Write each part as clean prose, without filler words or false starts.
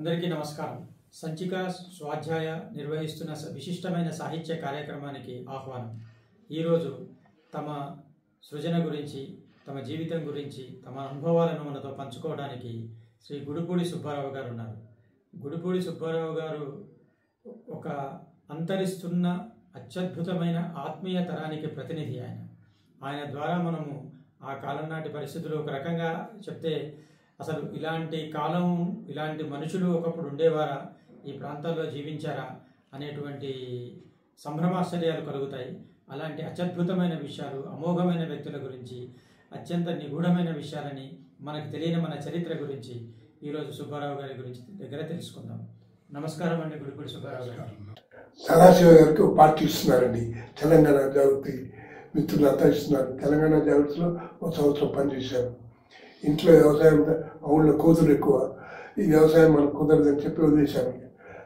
అందరికీ నమస్కారం. సంచిక స్వాధ్యాయ నిర్వహిస్తున్న విశిష్టమైన సాహిత్య కార్యక్రమానికి ఆహ్వానం. ఈరోజు తమ సృజన గురించి, తమ జీవితం గురించి, తమ అనుభవాలను మనతో పంచుకోవడానికి శ్రీ గుడిపూడి సుబ్బారావు గారు ఉన్నారు. గుడిపూడి సుబ్బారావు గారు ఒక అంతరిస్తున్న అత్యద్భుతమైన ఆత్మీయ తరానికి ప్రతినిధి. ఆయన ద్వారా మనము ఆ కాలం నాటి పరిస్థితులు ఒక రకంగా చెప్తే అసలు ఇలాంటి కాలం, ఇలాంటి మనుషులు ఒకప్పుడు ఉండేవారా, ఈ ప్రాంతాల్లో జీవించారా అనేటువంటి సంభ్రమాశ్చర్యాలు కలుగుతాయి. అలాంటి అత్యద్భుతమైన విషయాలు, అమోఘమైన వ్యక్తుల గురించి, అత్యంత నిగూఢమైన విషయాలని, మనకు తెలియని మన చరిత్ర గురించి ఈరోజు సుబ్బారావు గారి గురించి దగ్గర తెలుసుకుందాం. నమస్కారం అండి గుడిపూడి సుబ్బారావు గారు. సదాశివ గారికి ఒక పార్టీ ఇస్తున్నారండి, తెలంగాణ జాగృతి మిత్రులంతా ఇస్తున్నారు. తెలంగాణ జాగృతిలో ఒక సంవత్సరం పనిచేశారు. ఇంట్లో వ్యవసాయం, ఊళ్ళో కోతులు ఎక్కువ, ఈ వ్యవసాయం మనకు కుదరదని చెప్పి వదిలేశాను.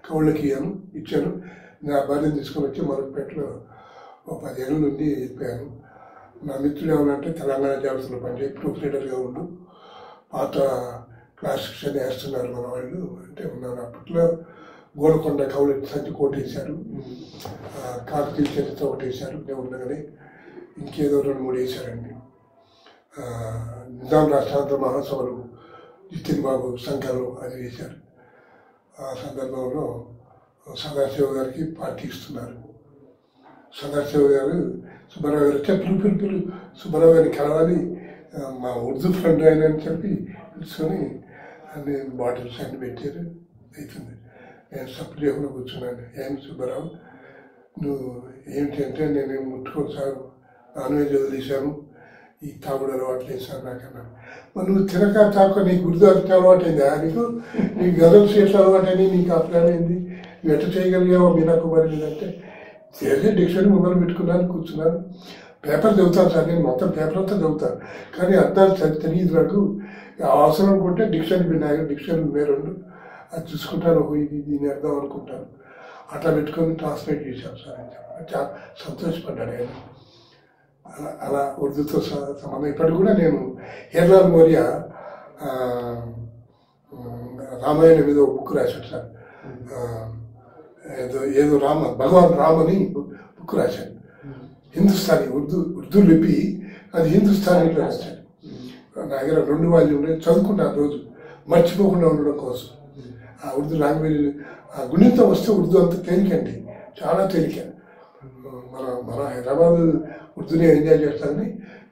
కౌళ్ళకి ఇచ్చాను. నా భార్యను తీసుకొని వచ్చి మరొకపేటలో ఒక 10 ఏళ్ళ నుండి వెళ్ళిపోయాను. నా మిత్రులు ఏమన్నంటే తెలంగాణ జాగృతిలో పనిచేసి ప్రూఫ్ రీడర్గా ఉండు, పాత క్లాసిక్స్ అని వేస్తున్నారు మన వాళ్ళు అంటే ఉన్నాను. అప్పట్లో గోల్కొండ కౌలు సంచి కోటేశారు, కాకతీయ చరిత్ర ఒకటి వేశారు, నేను ఉండగానే ఇంకేదో 2-3 వేశారండి. నిజాం రాష్ట్రాంతర మహాసభలు జితిన్ బాబు సంఖ్యలో అది వేశారు. ఆ సందర్భంలో సదాశివ గారికి పార్టీ ఇస్తున్నారు. సదాశివ గారు సుబ్బారావు గారు వచ్చే పిలు సుబ్బారావు గారిని కలవాలి, మా ఉర్దూ ఫ్రెండ్ ఆయన అని చెప్పి పిలుచుకొని అన్ని బాటిల్స్ అన్ని పెట్టారు. అవుతుంది. నేను సప్లై చేయకుండా కూర్చున్నాను. ఏం సుబ్బారావు నువ్వు ఏమిటి అంటే, నేనేం ముట్టుకోను సార్, నాన్ వెజ్ వదిలేశాను, ఈ తాగుడు అలవాటు లేదు సార్ నాకన్నా. మరి నువ్వు తినక తాక నీకు గుర్తు అలవాటైందా, నీకు గదం సీట్లు అలవాటైంది, నీకు అప్పుడైంది, నువ్వు ఎట్లా చేయగలిగావో మీనాకుమారి అంటే చేసి డిక్షనరీ మొదలు పెట్టుకున్నాను, కూర్చున్నాను. పేపర్ చదువుతాను సార్, నేను మొత్తం పేపర్ అంతా చదువుతాను, కానీ అర్థాలు తెలియదు నాకు. అవసరం అనుకుంటే డిక్షనరీ వేరు అది చూసుకుంటాను, ఇది దీన్ని అర్థం అనుకుంటాను. అట్లా పెట్టుకొని ట్రాన్స్లేట్ చేశాను సార్ అని చెప్పి చాలా సంతోషపడ్డాడు ఆయన. అలా ఉర్దూతో సంబంధం. ఇప్పటికి కూడా నేను హేర్లాల్ మౌర్య రామాయణం మీద ఒక బుక్ రాశాడు సార్. ఏదో భగవాన్ రామ్ అని బుక్ రాశాడు. హిందుస్థానీ ఉర్దూ లిపి, అది హిందుస్థానీలో రాశాడు. నా దగ్గర 2 వాల్యూమ్లు చదువుకున్నాను రోజు, మర్చిపోకుండా ఉండడం కోసం. ఆ ఉర్దూ లాంగ్వేజ్ ఆ గుణితం వస్తే ఉర్దూ అంత తేలికండి, చాలా తేలిక. మన హైదరాబాద్ ఉర్దూనే ఎంజాయ్ చేస్తారని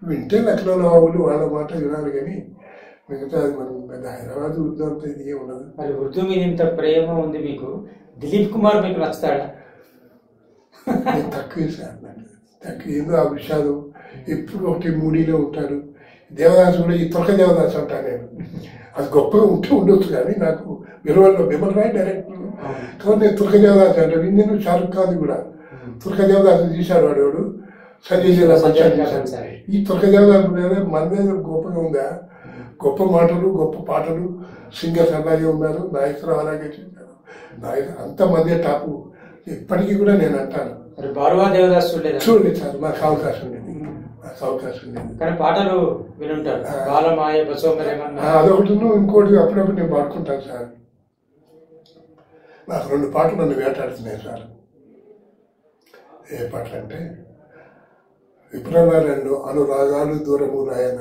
వింటే లక్నోలో వాళ్ళు వాళ్ళ మాట వినాలి, కానీ మిగతా మనం పెద్ద హైదరాబాద్ ఉర్దూ అంత ఇది ఉండదు. మరి ఉర్దూ మీద ఇంత ప్రేమ ఉంది మీకు, దిలీప్ కుమార్ మీకు నచ్చుతాడా? తక్కువే సార్, తక్కువ. ఏదో ఆ విషయాలు ఎప్పుడు ఒకటి మూడీలో ఉంటాడు. దేవదాసు కూడా, ఈ తొలక దేవదాసు అంటాను నేను. అది గొప్పగా ఉండొచ్చు, కానీ నాకు విలువల్లో బిమల్ రాయ్ డైరెక్టర్ కాబట్టి నేను తుర్క దేవదాసు అంటాను. నేను షారుఖ్ ఖాన్ కూడా తుర్క దేవదాసు తీశాడు, వాడు సంజయ్ లీలా చేశాడు. ఈ తుర్క దేవదాసు మన మీద గొప్పగా ఉందా, గొప్ప మాటలు, గొప్ప పాటలు, సింగర్స్ అలాగే ఉన్నారు, నాయకులు అలాగే చేశారు. అంత మధ్య టాపు ఇప్పటికీ కూడా నేను అంటాను. చూడండి సార్, మాకు అవకాశం లేదు, కానీ పాటలు వినుంటారు. అదొకటి, ఇంకోటి అప్పుడప్పుడు నేను పాడుకుంటాను సార్. నాకు 2 పాటలు నన్ను వేటాడుతున్నాయి సార్. ఏ పాటలు అంటే, విప్రనారాయణలో అనురాగాలు దూరము రాయన,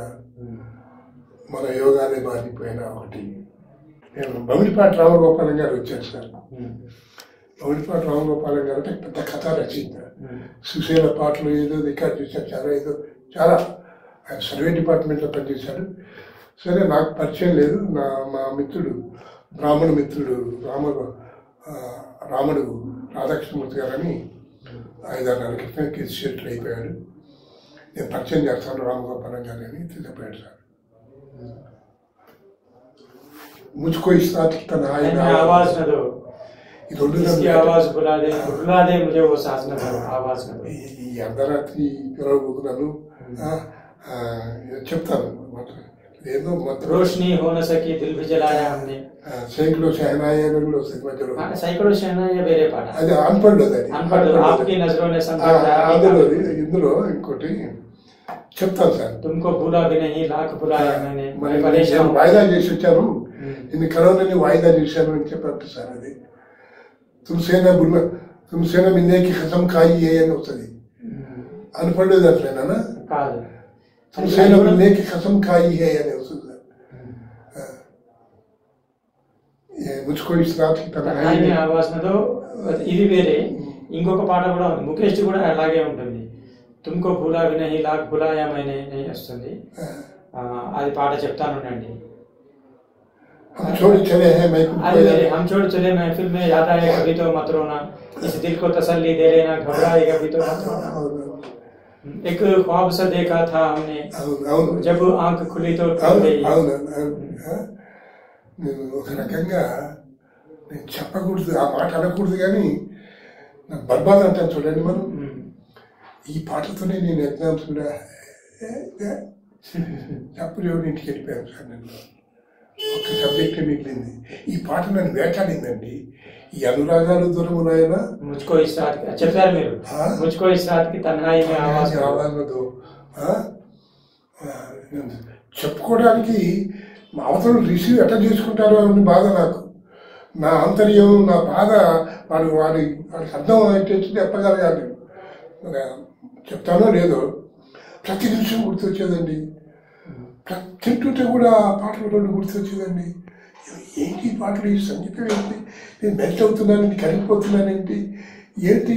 మన యోగాలే మారిపోయిన ఒకటి. నేను బమిడిపాటి రామగోపాలం గారు వచ్చాను సార్. బమిడిపాటి రామగోపాలం గారు అంటే పెద్ద కథ రచయిత. సుశీల పాటలు ఏదో రికార్డ్ చేశారు, చాలా ఆయన సర్వే డిపార్ట్మెంట్లో పనిచేశాడు. సరే, నాకు పరిచయం లేదు. మా మిత్రుడు, బ్రాహ్మణ మిత్రుడు రాముడు రాధాకృష్ణమూర్తి గారని 5-6 నెలల క్రితం కేసు షెల్టర్ అయిపోయాడు. నేను పరిచయం చేస్తాను రామగోపాలం గారు అని చెప్పాడు సార్. ముచ్చుకో ఇస్తాకి తన ఈ అర్ధరాత్రి పిలవబోతున్నాను చెప్తాను. ఏదో రోషనీ హోన సకి దిల్ భీ జలాయా హమ్నే, సైకిలో షహనాయి అని కూడా వస్తుంది మధ్యలో. సైకిలో షహనాయి వేరే పాట, అది అన్పడ్. ఆప్కి నజరోనే సమజా. ఇందులో ఇంకోటి చెప్తాను సార్. తుమ్కో భూలా భీ నహీ లాఖ్ భులాయా మైనే. వాయిదా చేసి వచ్చాను, నేను కరోనాని వాయిదా చేశాను అని చెప్పారు సార్. అది తుమ్సేనా మిన్నేకి ఖతం ఖాయి అని వస్తుంది అనుపడలేదు అట్లేనా? తుమ్సేనా మిన్నేకి ఖతం ఖాయి అని వస్తుంది సార్. ముచ్చుకో ఇస్ రాత్ కి తనహాయి ఆవాజ్నతో ఇది వేరే. ఇంకొక పాట కూడా ఉంది, ముఖేష్ కూడా అలాగే ఉంటుంది. తుమ్కో భూలా भी नहीं लाख भुलाया मैंने नहीं వస్తుంది. అది పాట చెప్తానుండండి. हम छोड़ चले हैं महफिल में याद आए कभी तो मत रोना, इस दिल को तसल्ली दे लेना, घबराए कभी तो मत रोना, एक ख्वाब सा देखा था हमने जब आंख खुली तो टूट गई. నేను ఒక రకంగా నేను చెప్పకూడదు, ఆ మాట అనకూడదు, కానీ నాకు బర్బాద్ అంటాను చూడండి. మనం ఈ పాటతోనే నేను ఎగ్జామ్స్ కూడా చెప్పలేవు, ఇంటికి వెళ్ళిపోయాను సార్. నేను ఒక సబ్జెక్టే మిగిలింది. ఈ పాట నన్ను వేటాడిందండి. ఈ అనురాగాలు దూరం ఉన్నాయనా చెప్పారు మీరు, ఆవాజ్నతో చెప్పుకోవడానికి అవతలు రిసీవ్ ఎట్లా చేసుకుంటారో అని బాధ నాకు. నా ఆంతర్యం, నా బాధ వాడికి అర్థం అయితే చెప్పగలగాలి. చెప్తానో లేదో ప్రతి నిమిషం గుర్తొచ్చేదండి. తింటుంటే కూడా పాటలు గుర్తొచ్చేదండి. ఏంటి పాటలు, ఈ సంగీతం ఏంటి, నేను మెల్ట్ అవుతున్నానేంటి, కరిగిపోతున్నానేంటి, ఏంటి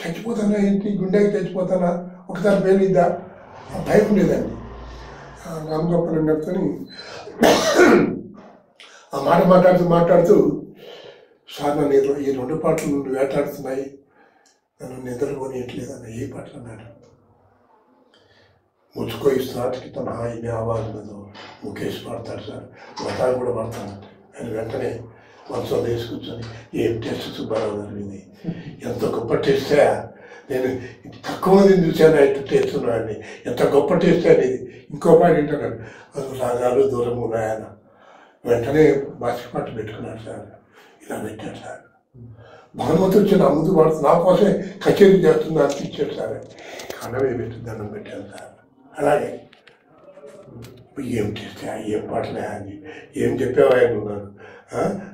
చచ్చిపోతానా, ఏంటి గుండెకి చచ్చిపోతానా, ఒకసారి పేలిద్దా, భయం ఉండేదండి. రామ్ గోపాల్ గారితో ఆ మాట మాట్లాడుతూ సార్ నన్ను ఈ 2 పాటలు నుండి వేటాడుతున్నాయి, నన్ను నిద్రపోనియట్లేదన్న. ఏ పాటలు అన్నాడు? ముచ్చుకో ఇస్ రాత్ కి తన్హాయి మే ఆవాజ్నతో ముఖేష్ పాడతాడు సార్, లతా కూడా పాడతాను. ఆయన వెంటనే మనసులో వేసి కూర్చొని ఏం టెస్ట్ సుబ్బారావు గారు ఇది, ఎంత గొప్ప టేస్టే, నేను తక్కువ మందిని చూశాను ఇటు టేస్ట్ ఉన్నాయని, ఎంత గొప్ప టేస్ట్ అనేది. ఇంకో పాట ఏంటన్నాడు, అది రాగాలు దూరం ఉన్నాయన. వెంటనే బాసిక పాట పెట్టుకున్నాడు సార్, ఇలా పెట్టాడు సార్. భానుమతి వచ్చి నా ముందు పాడుతుంది, నా కోసమే కచేరీ చేస్తుంది అనిపించాడు సార్. కన్నవే పెట్టి దండం పెట్టాను సార్. అలాగే ఏం చేస్తే ఏం పాటలే అని ఏం చెప్పావా ఉన్నాను.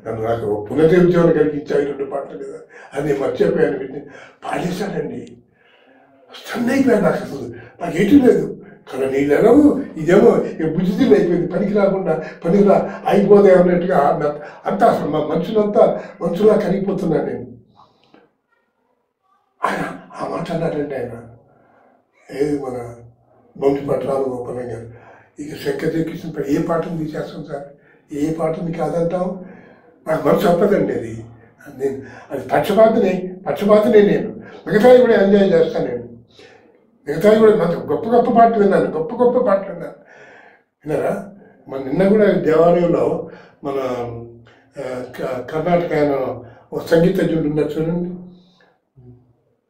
నన్ను నాకు పునరుజ్జీవనం కలిగించాయి 2 పాటలు కదా, అది మర్చిపోయాను. వీటిని పాడేశానండి. స్టన్ అయిపోయాను. నాకు అసలు నాకు ఏటి లేదు. కానీ నీళ్ళెనవు ఇదేమో బుజ్జిదిల్లు అయిపోయింది, పనికి రాకుండా పనికిరా అయిపోదే అన్నట్టుగా అంతా అసలు మా మనుషులా కరిగిపోతున్నాను నేను. ఆయన ఆ మాట అన్నాడంటే ఆయన ఏది మన బొమ్మిపాటి రామగోపాలం గారు, ఇక శంకరజయకృష్ణ ఏ పాటను తీసేస్తాం సార్, ఏ పాటని కాదంటాం. నాకు మనసు చెప్పదండి అది. నేను అది పక్షపాతనే నేను. మిగతాయి కూడా ఎంజాయ్ చేస్తాను నేను. మిగతాయి కూడా మంచి గొప్ప పాటలు విన్నాను, గొప్ప పాటలు విన్నాను. విన్నారా? మన నిన్న కూడా దేవాలయంలో మన కర్ణాటక ఆయన ఒక సంగీతజ్ఞుడు ఉన్నారు చూడండి,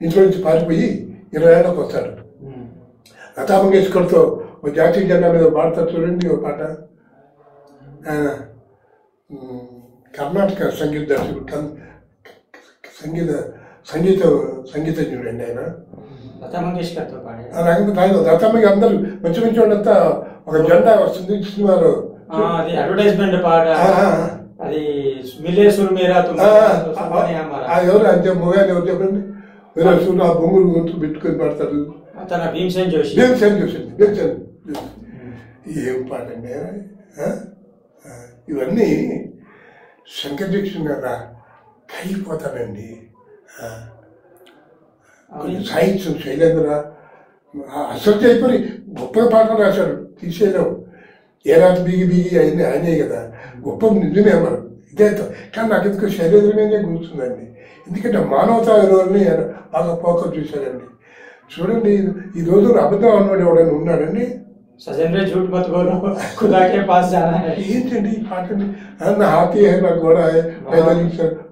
ఇంట్లో నుంచి పారిపోయి 20 ఏళ్ళకి వస్తాడు. లతా మంగేష్కర్తో ఒక జాతీయ జెండా మీద పాడతారు చూడండి ఒక పాట. కర్ణాటక సంగీత దర్శకుడు, సంగీతజ్ఞుడు అండి ఆయన. లతా మంగేష్కర్తో లతా మంగేష్కర్ అందరూ మంచి వాళ్ళంతా ఒక జెండా వస్తుంది సినిమాలో, అడ్వర్టైజ్మెంట్ పాట. అది ఎవరు అంతే మొగాని ఎవరు చెప్పండి, ఆ బొంగులు గొంతు పెట్టుకొని పాడతాడు. భీమసేన్ జోషి. ఏం పాట అండి ఇవన్నీ. శంకర్ జయకృష్ణ గారు కరిగిపోతానండి. సాహిత్యం శైలేంద్ర అసలు అయిపోయి గొప్ప పాటలు రాశాడు, తీసేయలేవు. ఏ రాత్రి బిగి ఆయనే కదా గొప్ప, నిజమే మనం ఇదే. కానీ నాకు ఎందుకు శైలేంద్ర మీదే కూర్చుందండి. ఎందుకంటే మానవతా విలువల్ని బాగా ఫోకస్ చూశాడండి. చూడండి, ఈ రోజుల్లో అబద్ధం అన్నవాడు ఎవడైనా ఉన్నాడండి? ఏంటండి ఈ పాటని, నా హాతీ హై నా గోడ హై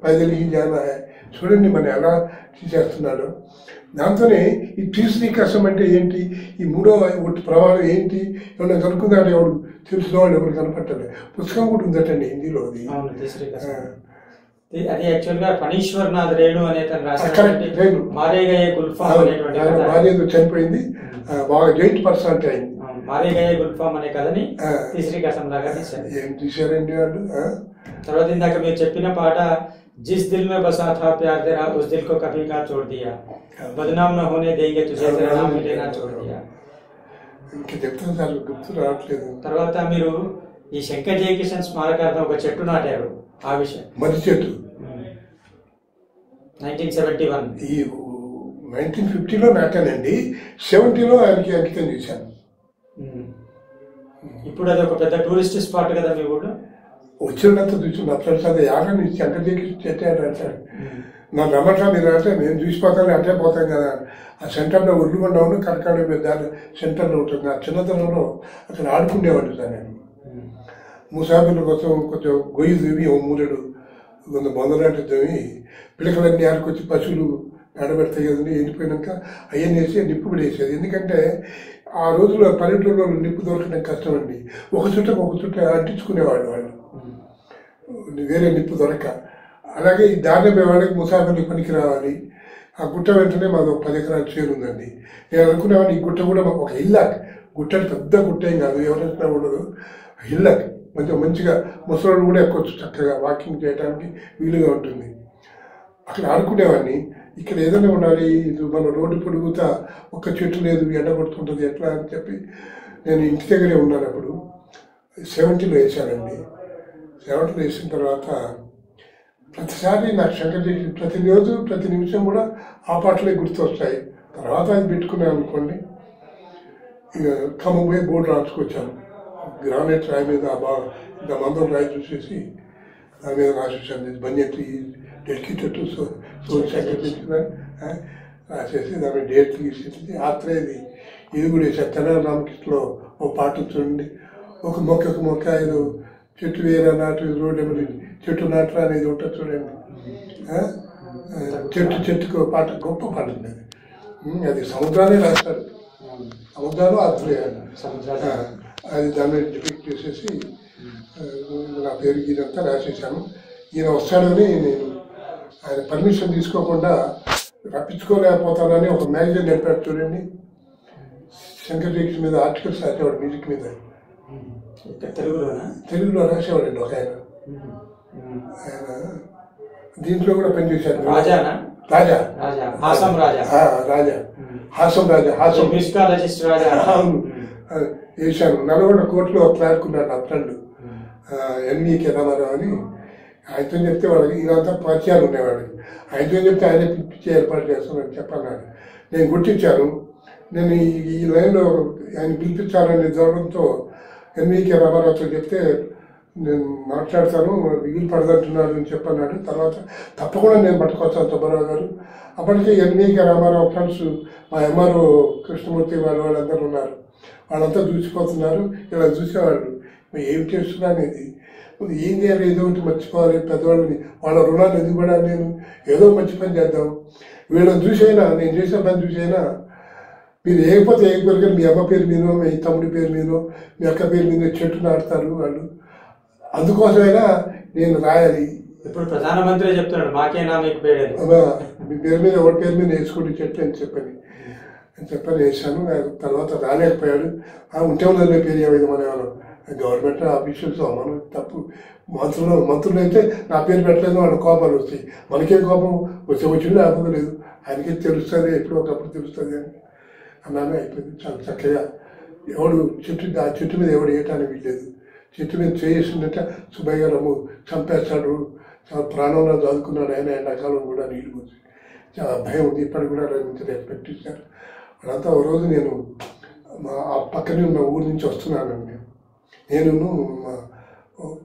పైదలి జానా హై. చూడండి మన ఎలా తీసేస్తున్నాడు. దాంతోనే ఈ తీసరి కష్టం అంటే ఏంటి, ఈ 3వ ప్రమాదం ఏంటి, ఎవరైనా కనుక్కుందాడు, ఎవడు తెలిసిన వాళ్ళు ఎవరు కనపట్టలేదు. పుస్తకం కూడా ఉందటండి హిందీలో. అది అది యాక్చువల్ గా ఫణీశ్వర్నాథ్ రేణు అనే తను కరెక్ట్ రాసినటువంటి రేణు మారేగయ గుల్ఫామ్ అనేటువంటి కథ. భార్య చనిపోయింది, బాగా జాయింట్ పర్సనాలిటీ అయింది. మారేగయ గుల్ఫామ్ అనే కథని తీసిరి కథం లాగా తీశారు. ఏం తీశారండి వాళ్ళు. తర్వాత ఇందాక మీరు చెప్పిన పాట జిస్ దిల్ మే బసా థా ప్యార్ తెరా ఉస్ దిల్ కో కభీ కా చోడ్ దియా, బద్నామ్ నా హోనే దేంగే తుజే తెరా నామ్ మిలేనా చోడ్ దియా. ఇంకా చెప్తాను సార్, గుర్తు రావట్లేదు. తర్వాత మీరు ఈ శంకర్ జయకిషన్ స్మారకార్థం ఒక చెట్టు నాటారు. ఆ విషయం మర్రి చెట్టు 1971 ఈ 1950లో నాటానండి. 70లో ఆయనకి అంకితం చేశాను. ఇప్పుడు అది ఒక పెద్ద టూరిస్ట్ స్పాట్ కదా మీ ఊళ్ళో. వచ్చినంతా చూసి నా ఫ్రెండ్స్ అదే యాగని శంకర్ జయకిషన్ చెట్టాడు అంటాడు. నా రమ్మట్లా మీరు అంటే మేము చూసిపోతాను అంటే పోతాం కదా. ఆ సెంటర్లో ఉర్లుగొండ అవును కనకాడ దాని సెంటర్లో ఉంటుంది. ఆ చిన్నతనంలో అక్కడ ఆడుకునేవాడు సార్ నేను. ముసాఫిర్ల కోసం కొంచెం గొయ్యి దువ్వి ఓ మూలడు కొంత బొందలాంటి దువ్వి పిలకలన్నీ ఆడుకొచ్చి పశువులు ఆడబెడతాయి కదండి. ఎండిపోయినాక అవన్నీ వేసి నిప్పు పడేసేది. ఎందుకంటే ఆ రోజుల్లో పల్లెటూరులో నిప్పు దొరకడం కష్టం అండి. ఒక చుట్ట అంటించుకునేవాళ్ళు వాళ్ళు, వేరే నిప్పు దొరక. అలాగే ఈ దారిలో వాళ్ళకి ముసాఫిర్లకు పనికి రావాలి. ఆ గుట్ట వెంటనే మాది ఒక 10 ఎకరాల చేరు ఉందండి. నేను అనుకునేవాడిని ఈ గుట్ట కూడా ఒక ఇల్లాక్, గుట్ట పెద్ద గుట్ట ఏం కాదు, ఎవరైనా ఉండదు. ఇల్లాక్ మంచిగా ముసలోళ్ళు కూడా ఎక్కొచ్చు, చక్కగా వాకింగ్ చేయడానికి వీలుగా ఉంటుంది. అక్కడ ఆడుకునేవాడిని. ఇక్కడ ఏదైనా ఉండాలి, ఇది మన రోడ్డు పొడుగుతా ఒక్క చెట్టు లేదు, ఎండ కొడుతుంటుంది ఎట్లా అని చెప్పి నేను ఇంటి దగ్గరే ఉన్నాను. అప్పుడు 70లో వేసానండి. 70లో వేసిన తర్వాత ప్రతిసారి నాకు శంకర్ జయకిషన్ ప్రతిరోజు ప్రతి నిమిషం కూడా ఆ పాటలే గుర్తొస్తాయి. తర్వాత అది పెట్టుకున్నాను అనుకోండి. ఇక ఖమ్మం పోయి బోర్డు రాసుకొచ్చాను. గ్రానైట్ రాయి మీద ఇంత మందం రాయి చూసేసి దాని మీద రాసేసాను. బంజెట్టి dedicated to soul Shankar Jaikishan రాసేసి దాని మీద డేట్ తీసేసి ఆత్రేయది ఇది కూడా వేసాను. తెనాలి రామకృష్ణలో ఓ పాట చూడండి, ఒక మొక్క ఏదో చెట్టు వేరే నాటు రోడ్డు ఏమని చెట్టు నాటరా అనేది ఉంటుంది చూడండి. చెట్టుకు పాట గొప్ప పాట ఉంది అది. సముద్రాన్ని రాస్తారు, సముద్రాలు ఆత్రేయాలు అది దాని మీద డిపిక్ట్ చేసేసి నా పేరు ఇదంతా రాసేసాను. ఈయన వస్తాడని నేను ఆయన పర్మిషన్ తీసుకోకుండా రప్పించుకోలేకపోతానని ఒక మ్యాగజైన్ నడిపాడు చూడండి. శంకర్ జయకిషన్ మీద ఆర్టికల్స్ రాసేవాడు మ్యూజిక్ మీద. తెలుగులో రాసేవాడండి ఒక ఆయన. ఆయన దీంట్లో కూడా పనిచేశాడు. రాజా వేశాను. నల్గొండ కోర్టులో క్లార్క్ ఉన్నాడు నా ఫ్రెండ్ ఎన్వీకే రామారావు అని. ఆయనతో చెప్తే వాళ్ళకి ఇదంతా పరిచయాలు ఉండేవాడు. ఆయనతో చెప్తే ఆయనే పిలిపించి ఏర్పాటు చేస్తానని చెప్పన్నాడు. నేను గుర్తించాను. నేను ఈ లైన్లో ఆయన పిలిపించాలనే ధోరణితో ఎన్వీకే రామారావుతో చెప్తే నేను మాట్లాడతాను, వీలు పడదంటున్నాడు అని చెప్పన్నాడు. తర్వాత తప్పకుండా నేను పట్టుకొస్తాను సుబ్బారావు గారు. అప్పటికే ఎన్వీకే రామారావు ఫ్రెండ్స్ మా ఎంఆర్ఓ కృష్ణమూర్తి వాళ్ళందరూ ఉన్నారు. వాళ్ళంతా చూసిపోతున్నారు. ఇలా చూసేవాళ్ళు ఏం చేస్తున్నా అనేది. ఏం చేయాలి, ఏదో ఒకటి మర్చిపోవాలి పెద్దవాళ్ళని, వాళ్ళ రుణాలు ఎదుగుబడాలి. నేను ఏదో మంచి పని చేద్దాం, వీళ్ళని చూసైనా నేను చేసిన పని చూసైనా మీరు ఏకపోతే ఏకపోతే మీ అమ్మ పేరు మీదో, మీ తమ్ముడి పేరు మీదో, మీ అక్క పేరు మీద చెట్టు నాటుతారు వాళ్ళు. అందుకోసమైనా నేను రాయాలి. ఇప్పుడు ప్రధానమంత్రి చెప్తున్నాడు మాకేనా మీకు పేరు, మీ పేరు మీద ఎవరి పేరు మీద వేసుకోండి చెట్టు అని చెప్పని వేసాను. తర్వాత రాలేకపోయాడు. ఉంటే ఉన్నది పేరు ఏమైంది మన ఎవరు గవర్నమెంట్ ఆఫీషియల్స్ మనం తప్పు. మంత్రులు అయితే నా పేరు పెట్టలేదు, వాళ్ళ కోపాలు వస్తాయి. మనకేం కోపం వచ్చింది లేకపోతే లేదు, ఆయనకే తెలుస్తుంది, ఎప్పుడో ఒకప్పుడు తెలుస్తుంది అని అన్నాను. అయిపోయింది. చాలా చక్కగా ఎవడు ఆ చెట్టు మీద ఎవడు వేయటానికి వీల్లేదు. చెట్టు మీద చేసిందంటే సుబ్బయ్య గారు చంపేస్తాడు, చాలా ప్రాణంలో చదువుకున్నాడు ఆయన. ఎండాకాలం కూడా నీళ్ళు పోసి చాలా భయం ఉంది. ఇప్పటికి కూడా నుంచి రెస్పెక్ట్ ఇచ్చారు వాళ్ళంతా. ఒక రోజు నేను ఆ పక్కనే ఉన్న ఊరి నుంచి వస్తున్నానండి. నేను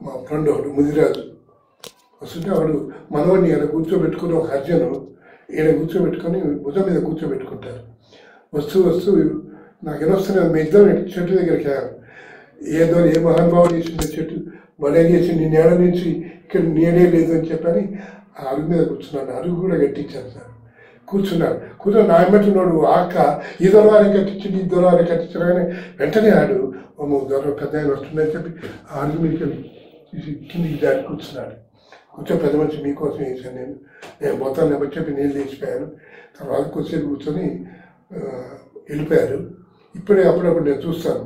మా ఫ్రెండ్ ఒకడు ముదిరాజు వస్తుంటే వాడు మనవాడిని ఈయన కూర్చోబెట్టుకుని ఒక అర్జును ఈయన కూర్చోబెట్టుకొని భుజం మీద కూర్చోబెట్టుకుంటారు. వస్తూ నాకు ఏమొస్తున్నాయి, మీ ఇద్దరు చెట్టు దగ్గరికి వెళ్ళాను. ఏదో ఏ మహానుభావం చేసింది చెట్టు బలే చేసి నీ నేల నుంచి ఇక్కడ నేనే లేదు అని చెప్పని ఆ అరుగు మీద కూర్చున్నాను. అరుగు కూడా కట్టించాను సార్. కూర్చొని నా ఎమ్మటినోడు ఆక్క ఈ దొరవారే కట్టించింది, ఈ దొరవారే కట్టించారు. కానీ వెంటనే ఆడు దొర పెద్ద ఆయన వస్తుందని చెప్పి ఆ అరుగు మీదకి కిందికి దారి కూర్చున్నాడు. కూర్చో పెద్ద మనిషి మీకోసం వేసాను నేను పోతాను లేకపోతే చెప్పి నేను లేచిపోయాను. తర్వాత కొద్దిసేపు కూర్చొని వెళ్ళిపోయారు. ఇప్పుడే అప్పుడప్పుడు నేను చూస్తాను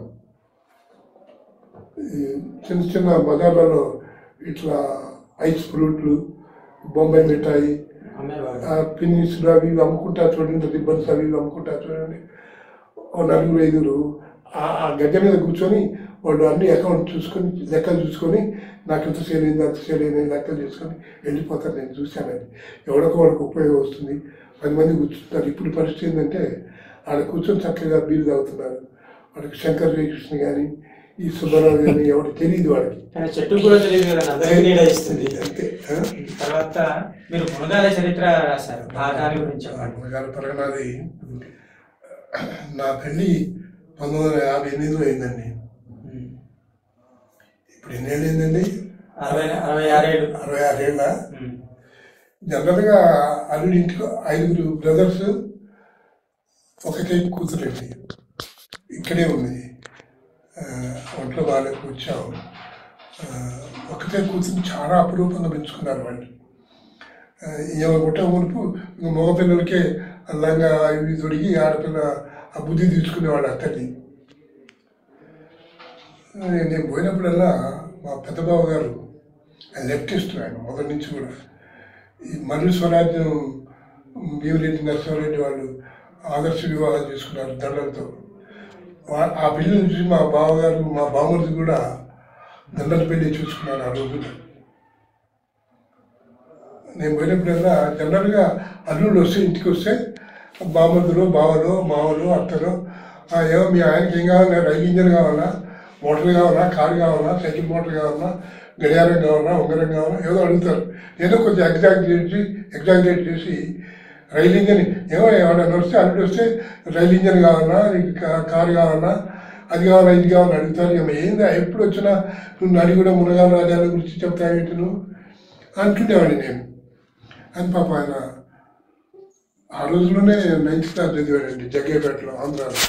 చిన్న చిన్న బజార్లలో ఇట్లా ఐస్ ఫ్రూట్లు, బొంబాయి మిఠాయి, పిన్నిస్లు అవి అమ్ముకుంటారు చూడండి, రిబ్బన్స్ అవి అమ్ముకుంటారు చూడండి. 4-5 ఆ గడ్డ మీద కూర్చొని వాళ్ళు అన్ని అకౌంట్ చూసుకొని లెక్కలు చూసుకొని నాకు ఇంత సేల్ అయింది అంత సేల్ అయింది లెక్కలు చేసుకొని వెళ్ళిపోతారు. నేను చూశానని ఎవరికో వాళ్ళకి ఉపయోగం వస్తుంది. 10 మంది కూర్చుంటారు. ఇప్పుడు పరిస్థితి ఏంటంటే ఆడ కూర్చొని చక్కగా బీరు తాగుతున్నారు. వాళ్ళకి శంకర్ జయకృష్ణ కానీ ఈ సుబ్బారావు కానీ ఎవరు తెలియదు వాళ్ళకి. చెట్టు కూడా తెలియదు కదా, ఇస్తుంది అంతే. తర్వాత మీరు మునగాల చరిత్ర రాశారు, ఆ దాని గురించి మునగాల పరగనాది నా పెళ్ళి 1958లో అయిందండి. ఇప్పుడు ఎన్నేళ్ళు అయిందండి? 66 ఏళ్ళ. జనరల్గా అల్లుడి ఇంటికి 5 బ్రదర్స్, ఒకటే కూతురండి. ఇక్కడే ఉంది, ఒంట్లో బాగా కూర్చాము. ఒకటే కూతురు చాలా అపురూపంగా పెంచుకున్నారు వాళ్ళు. ఏమనుకుంటే మునుపు మగపిల్లలకే అందంగా ఇవి తొడిగి ఆడపిల్ల ఆ బుద్ధి తీసుకునేవాడు అత్తని. నేను పోయినప్పుడల్లా మా పెద్ద బావ గారు ఆయన లెఫ్టిస్ట్, ఆయన మొదటి నుంచి కూడా ఈ మల్లు స్వరాజ్యం భీమిరెడ్డి నరసింహారెడ్డి వాళ్ళు ఆదర్శ వివాహం చేసుకున్నారు దండలతో. ఆ పెళ్లిని చూసి మా బావగారు మా బామ్మది కూడా దండల పెళ్లి చూసుకున్నారు ఆ రోజుల్లో. నేను పోయినప్పుడల్లా జనరల్గా అల్లుళ్ళు వస్తే ఇంటికి వస్తే బామ్మదులు, బావలు, మావలు, అత్తలు, ఏమో మీ ఆయనకి ఏం కావాలా, రైలు ఇంజన్ కావాలా, మోటార్ కావాలా, కారు కావాలా, సైకిల్ మోటార్ కావాలా, గడియారం కావాలా, ఉంగరం కావాలా, ఏదో అడుగుతారు. ఏదో కొంచెం ఎగ్జాగ్రేట్ చేసి రైలు ఇంజన్ ఏమో ఎవరైనా వస్తే అల్లుడు వస్తే రైలు ఇంజన్ కావాలా, నీకు కారు కావాలా, అది కావాలా, ఇది కావాలని అడుగుతారు. ఏందా ఎప్పుడు వచ్చినా నువ్వు అడిగిన మునగాల రాజాల గురించి చెప్తావేంటి నువ్వు అంటుండేవాడిని నేను. అని పాప ఆయన ఆ రోజుల్లోనే 9th క్లాస్ చదివాడండి జగ్గేపేటలో, ఆంధ్రాలో.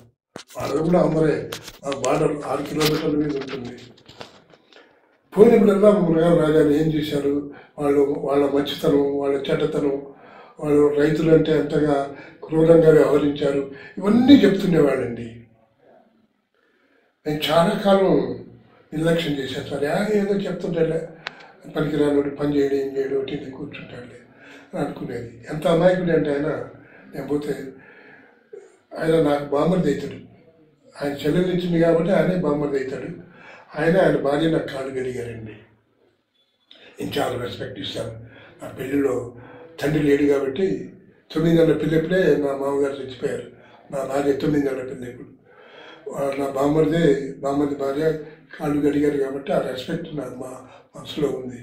వాళ్ళది కూడా ఆంధ్రే, ఆ బార్డర్ 6 కిలోమీటర్ల మీద ఉంటుంది. పోయినప్పుడల్లా మునగాల రాజాలు ఏం చేశారు, వాళ్ళ మంచితనం, వాళ్ళ చెడ్డతనం, వాళ్ళు రైతులు అంటే ఎంతగా క్రూరంగా వ్యవహరించారు, ఇవన్నీ చెప్తుండేవాడండి. నేను చాలా కాలం నిర్లక్ష్యం చేశాను. సరే ఏదో చెప్తుంటాడులే, పనికిరానుడు పని చేయడం ఏం చేయడం ఒకటి కూర్చుంటాడులే అని అనుకునేది. ఎంత అమాయకుడు అంటే ఆయన, నేను పోతే ఆయన నాకు బామ్మర్ది అవుతాడు. ఆయన చెల్లెలు ఇచ్చింది కాబట్టి ఆయనే బామ్మర్ది అవుతాడు. ఆయన భార్య నాకు కాళ్ళు గడిగారండి. నేను చాలా రెస్పెక్ట్ ఇస్తాను. నా పెళ్ళిలో తండ్రి లేడు కాబట్టి 9 నెలల పిల్లప్పుడే నా మామగారు చచ్చిపోయారు. నా భార్య 9 నెలల పిల్లప్పుడు. నా బామ్మర్ది భార్య కాళ్ళు గడిగారు కాబట్టి ఆ రెస్పెక్ట్ నాకు మా మనసులో ఉంది.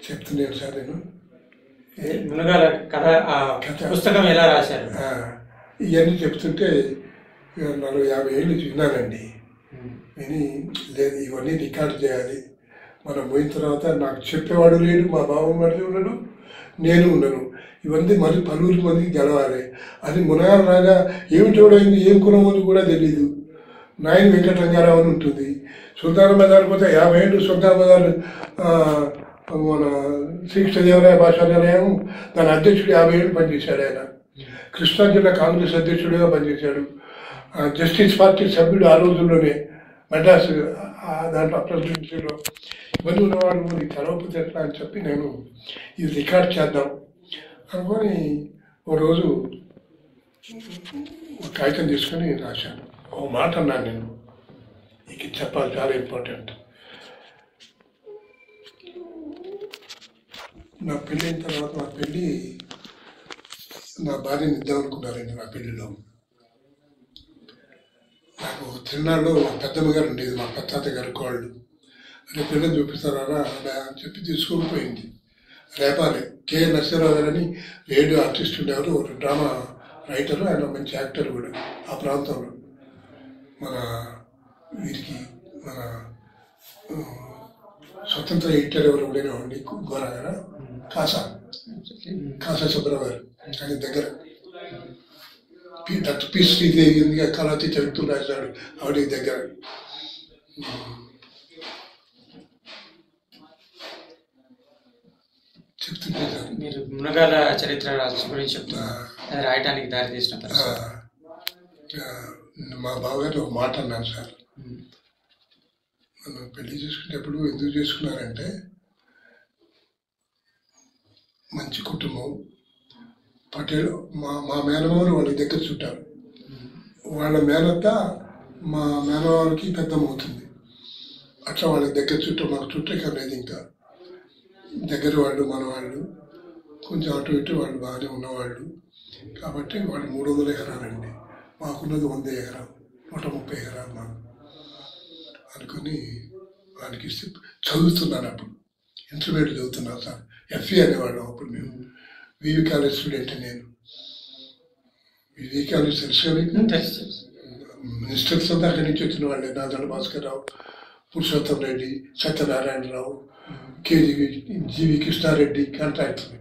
చెప్తున్నాను సార్ నేను మునగాల కథ పుస్తకం ఎలా రాశారు ఇవన్నీ చెప్తుంటే 40-50 ఏళ్ళు విన్నానండి. విని లేదు ఇవన్నీ రికార్డ్ చేయాలి. మనం పోయిన తర్వాత నాకు చెప్పేవాడు లేడు, మా బావమరిది ఉండడు, నేను ఉండను. ఇవన్నీ మరి పలువురి మందికి గెలవాలి. అది మునగాల రాజా ఏమిటోడైంది, ఏం కులమని కూడా తెలీదు. నాయన వెంకటరంగారావు అని ఉంటుంది. సుల్తాన్ బజార్ పోతే 50 ఏళ్ళు సుల్తాన్ బజార్ మన శ్రీకృష్ణదేవరాయ భాషాలయం దాని అధ్యక్షుడు 50 ఏళ్ళు పనిచేశాడు. ఆయన కృష్ణా జిల్లా కాంగ్రెస్ అధ్యక్షుడిగా పనిచేశాడు. జస్టిస్ పార్టీ సభ్యుడు ఆ రోజుల్లోనే మద్రాసు దాంట్లో ప్రెసిడెన్సీలో. ఇవన్నీ ఉన్నవాడు మరి తెలవకపోతే ఎట్లా అని చెప్పి నేను ఇది రికార్డ్ చేద్దాం అనుకొని ఓ రోజు ఒక కాగితం తీసుకొని రాశాను. ఓ మాట అన్నాను నేను, నీకు చెప్పాలి, చాలా ఇంపార్టెంట్. నా పెళ్ళి అయిన తర్వాత నా భార్యని ఇద్దాం అనుకున్నారండి. నా పెళ్ళిలో నాకు తిరునాళ్ళు మా పెద్దమ్మ గారు ఉండేది, మా పెద్ద గారు కోళ్ళు. అదే పిల్లలు చూపిస్తారా అని చెప్పి తీసుకొని పోయింది. రేపాలి కె నరసింహరావు గారని రేడియో ఆర్టిస్ట్ ఉండేవారు, ఒక డ్రామా రైటరు, ఆయన మంచి యాక్టర్ కూడా ఆ ప్రాంతంలో. మన వీరికి మన స్వతంత్ర ఎడిటర్ ఎవరు ఉండేవాడిని గోరా గారు, కాసా సుబ్బారావు గారు, ఆయన దగ్గర పి శ్రీదేవి కళాతీ చరిత్ర రాశాడు ఆవిడ దగ్గర. గుర్తు చేశారు. మీరు మునగాల చరిత్ర గురించి చెప్తున్నారు, అది రాయటానికి దారి తీసిన పరిస్థితి. మా బావగారు ఒక మాట అన్నారు సార్, మనం పెళ్లి చేసుకునేటప్పుడు ఎందుకు చేసుకున్నారంటే మంచి కుటుంబం, పటేల్ మా మేనమామలు వాళ్ళ దగ్గర చుట్టారు, వాళ్ళ మేనత్త మా మేనమామలకి పెద్దమవుతుంది, అట్లా వాళ్ళ దగ్గర చుట్టూ మాకు చుట్టూ లేదు, ఇంకా దగ్గర వాళ్ళు మన వాళ్ళు కొంచెం అటు ఇటు వాళ్ళు బాగానే ఉన్నవాళ్ళు కాబట్టి వాళ్ళు 300 ఎకరాలండి, మాకున్నది 100 ఎకరాలు, 130 ఎకరాలు మాకు అనుకుని వాళ్ళకి ఇస్తే చదువుతున్నాను. అప్పుడు ఇంటర్మీడియట్ చదువుతున్నాను సార్, ఎఫ్ఏ అనేవాళ్ళం అప్పుడు మేము, వివి కాలేజ్ స్టూడెంట్. నేను వివి కాలేజ్ తెలుసు కానీ మినిస్టర్స్ అంతా అక్కడి నుంచి వచ్చిన వాళ్ళే, నాదల భాస్కర్ రావు, పురుషోత్తం రెడ్డి, సత్యనారాయణరావు, జీవి కృష్ణారెడ్డి కాంట్రాక్టర్,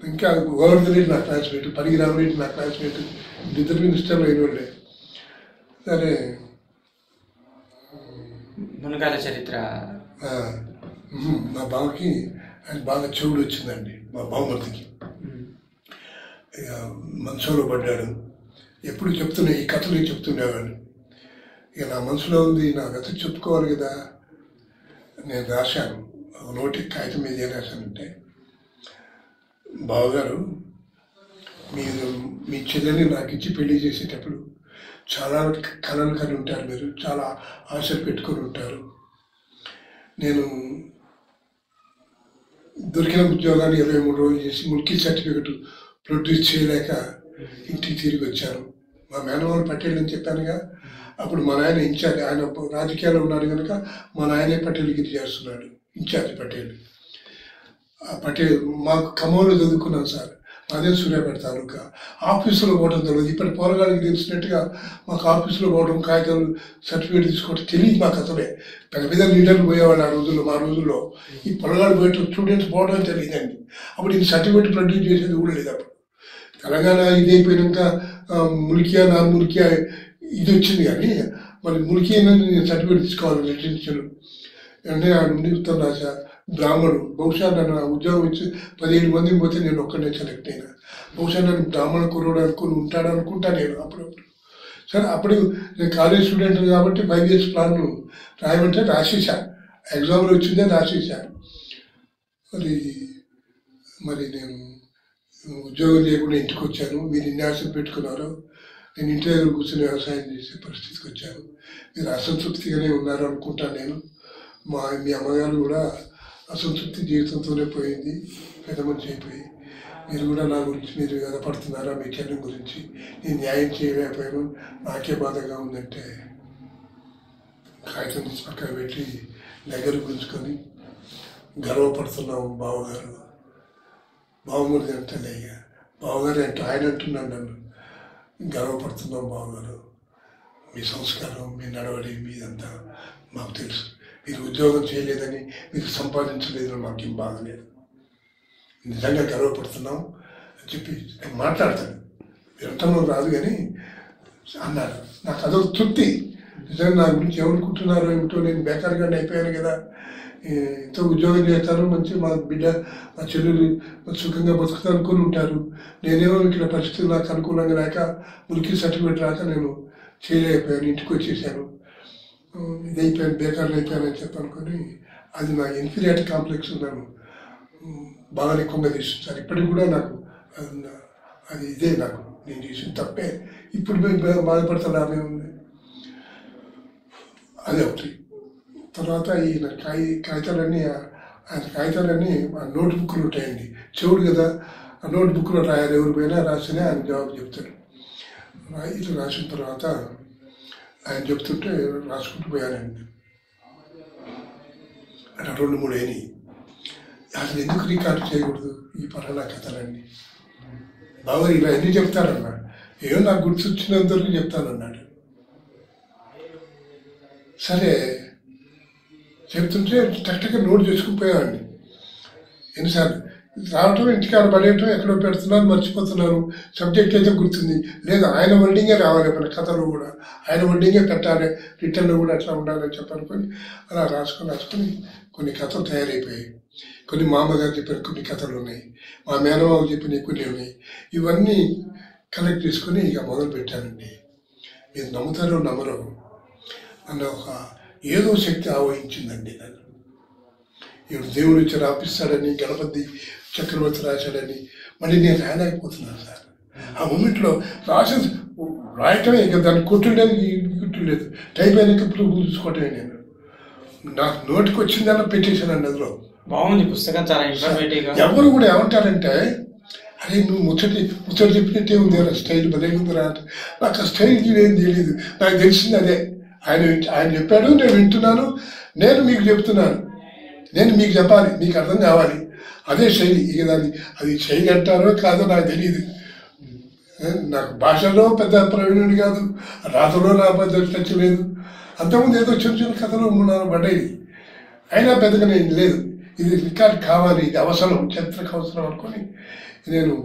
ఇంకా గోవర్ధన్ రెడ్డి నా క్లాస్మేట్, పరిగిరామరెడ్డి నా క్లాస్మేట్, ఇద్దరు మినిస్టర్లు అయిన వాళ్ళే. సరే మునగాల చరిత్ర మా బావకి ఆయన బాగా చెవుడు వచ్చిందండి, మా బావమర్దికి. ఇక మనసులో పడ్డాడు, ఎప్పుడు చెప్తున్నా ఈ కథలు చెప్తుండేవాడు. ఇక నా మనసులో ఉంది, నా కథ చెప్పుకోవాలి కదా, నేను రాశాను, నోటి కాగితం మీద ఏం రాశానంటే, బావగారు మీరు మీ చెల్లెని నాకు ఇచ్చి పెళ్లి చేసేటప్పుడు చాలా కళలు కని ఉంటారు, మీరు చాలా ఆశలు పెట్టుకొని ఉంటారు. నేను దొరికిన ఉద్యోగాన్ని 23 రోజులు చేసి ముల్కీ సర్టిఫికెట్ ప్రొడ్యూస్ చేయలేక ఇంటికి తిరిగి వచ్చాను. మా మేనమామ పటేల్ అని చెప్పానుగా, అప్పుడు మా నాయన ఇన్ఛార్జ్, ఆయన రాజకీయాల్లో ఉన్నాడు కనుక మా నాయనే పటేల్గిరి చేస్తున్నాడు, ఇన్ఛార్జ్ పటేల్. ఆ పటేల్ మాకు ఖమ్మంలో చదువుకున్నాను సార్, అదే సూర్యాపేట తాలూకా. ఆఫీసులో పోవడం తెలియదు, ఇప్పటి పోరగాళ్ళకి తెలిసినట్టుగా మాకు ఆఫీసులో పోవడం, కాగితాలు సర్టిఫికేట్ తీసుకోవడం తెలియదు మాకు. అసలే పెద్ద పెద్ద లీడర్లు పోయేవాళ్ళు ఆ రోజుల్లో, మా రోజుల్లో ఈ పొరగాళ్ళు పోయేట స్టూడెంట్స్ పోవడం తెలియదండి. అప్పుడు ఇది సర్టిఫికేట్ ప్రొడ్యూస్ చేసేది కూడా లేదు. అప్పుడు తెలంగాణ ఇదైపోయినాక ములికియా నాన్ ములికియా ఇది వచ్చింది, కానీ మళ్ళీ ములికి నేను సర్టిఫికేట్ తీసుకోవాలి రెసిడెన్షియల్ అంటే ఆ నుండి ఉత్తరం రాశా. బ్రాహ్మణుడు, బహుశా నన్ను ఉద్యోగం ఇచ్చి 17 మందిని పోతే నేను ఒక్కడే సెలెక్ట్ అయినా, బహుశా నన్ను బ్రాహ్మణ కుర్రోడు అనుకుని ఉంటాడు అనుకుంటా నేను అప్పుడప్పుడు. సరే అప్పుడు నేను కాలేజ్ స్టూడెంట్ కాబట్టి 5 years ప్లాన్ రాయమంటే రాసేసా, ఎగ్జామ్లో వచ్చిందే రాసేసా. మరి నేను ఉద్యోగం చేయకుండా ఇంటికి వచ్చాను, మీరు ఇన్ని ఆశలు పెట్టుకున్నారు, నేను ఇంటి దగ్గర కూర్చొని వ్యవసాయం చేసే పరిస్థితికి వచ్చాను, మీరు అసంతృప్తిగానే ఉన్నారు అనుకుంటాను నేను. మీ అమ్మగారు కూడా అసంతృప్తి జీవితంతోనే పోయింది, పెద్ద మనిషి అయిపోయి. మీరు కూడా నా గురించి మీరు ఎదపడుతున్నారా, మీ చెల్లి గురించి నేను న్యాయం చేయలేకపోయాను, నాకే బాధగా ఉందంటే కాగితం తీసి పక్కన పెట్టి దగ్గర గుంజుకొని గర్వపడుతున్నాము బావగారు, బావమూరిది అంటే లేక బావగారు అంటే ఆయన అంటున్నాను, నన్ను గర్వపడుతున్నాం బావగారు, మీ సంస్కారం, మీ నడవడి, మీదంతా మాకు తెలుసు, మీరు ఉద్యోగం చేయలేదని, మీరు సంపాదించలేదని మాకేం బాగలేదు, నిజంగా గర్వపడుతున్నాం అని చెప్పి మాట్లాడతాను. విరటంలో రాదు కానీ అన్నారు. నాకు అదొక తృప్తి, నిజంగా నా గురించి ఏమనుకుంటున్నారో ఏమిటో, నేను బేకార్గానే అయిపోయాను కదా, ఎంతో ఉద్యోగం చేస్తాను, మంచి మా బిడ్డ మా చెల్లెలు సుఖంగా బతుకుతా అనుకుని ఉంటారు, నేనేమో ఇక్కడ పరిస్థితులు నాకు అనుకూలంగా లేక మురికి సర్టిఫికేట్ రాక నేను చేయలేకపోయాను, ఇంటికి వచ్చేసాను, ఇది అయిపోయాను, బేకార్లు అయిపోయాను అని చెప్పి అనుకొని, అది నా ఇన్ఫీరియారిటీ కాంప్లెక్స్ నన్ను బాగా ఎక్కువగా తీసుకుంటారు. ఇప్పటికి కూడా నాకు అది ఇదే, నాకు నేను చేసిన తప్పే, ఇప్పుడు బాధపడతాను ఆమె ఉంది. అదే ఒకటి. తర్వాత ఈ కాగితాలన్నీ ఆ నోట్ బుక్లు ఉంటాయండి, చెవుడు కదా, ఆ నోట్ బుక్లో రాయాలి, ఎవరు పోయినా రాసినా ఆయన జవాబు చెప్తాడు. ఇట్లా రాసిన తర్వాత ఆయన చెప్తుంటే రాసుకుంటూ పోయానండి. అట్లా 2-3 అయినాయి. అసలు ఎందుకు రికార్డు చేయకూడదు ఈ పలానా కథలన్నీ, బాగా ఇలా ఎన్ని చెప్తారన్నాడు, ఏమో నాకు గుర్తొచ్చినంతవరకు చెప్తానన్నాడు. సరే చెప్తుంటే టక్టక్క నోట్ చేసుకుపోయామండి. ఎన్నిసార్లు రావటం ఇంటికాడ పడేయటం ఎక్కడో పెడుతున్నారు, మర్చిపోతున్నారు. సబ్జెక్ట్ అయితే గుర్తుంది లేదు, ఆయన వర్డింగే రావాలి మన కథలో కూడా, ఆయన వర్డింగే పెట్టాలి, రిటర్న్లో కూడా అట్లా ఉండాలని చెప్పనుకొని అలా రాసుకొని కొన్ని కథలు తయారైపోయాయి. కొన్ని మామగారు చెప్పిన కొన్ని కథలు ఉన్నాయి, మా మేనమామ చెప్పిన కొన్ని ఉన్నాయి. ఇవన్నీ కలెక్ట్ చేసుకొని ఇక మొదలు పెట్టానండి. మీరు నమ్ముతారో నమ్మరో, నన్ను ఒక ఏదో శక్తి ఆవహించిందండి. నన్ను ఇప్పుడు దేవుడు వచ్చి రాపిస్తాడని, గణపతి చక్రవర్తి రాశాడని మళ్ళీ నేను రాయలేకపోతున్నాను సార్. ఆ మూమెంట్లో రాయటమే, ఇక దాన్ని కొట్టులేదు, కుట్టులేదు, టైప్ అయినాక ఇప్పుడు చూసుకోవటమే. నేను నాకు నోటికి వచ్చిందన్నా పెట్టేశానండి అందులో. బాగుంది పుస్తకం, చాలా ఇన్ఫర్మేటివ్గా. ఎవరు కూడా ఏమంటారంటే, అరే నువ్వు ముచ్చట చెప్పినట్టే ఉంది, స్టైల్ భలే ఉందిరా. నాకు ఆ స్టైల్కి ఏం తెలియదు, నాకు తెలిసింది అదే. ఆయన చెప్పాడు, నేను వింటున్నాను, నేను మీకు చెప్తున్నాను, నేను మీకు చెప్పాలి, మీకు అర్థం కావాలి, అదే శైలి. ఇక దాన్ని అది శైలి అంటారో కాదో నాకు తెలియదు. నాకు భాషలో పెద్ద ప్రవీణుడు కాదు, రాతలో నా పెద్ద టచ్ లేదు. అంతకుముందు ఏదో చిన్న చిన్న కథలు పడ్డాయి, అయినా పెద్దగా నేను లేదు. ఇది రికార్డ్ కావాలి, ఇది అవసరం, చరిత్రకు అవసరం అనుకొని నేను,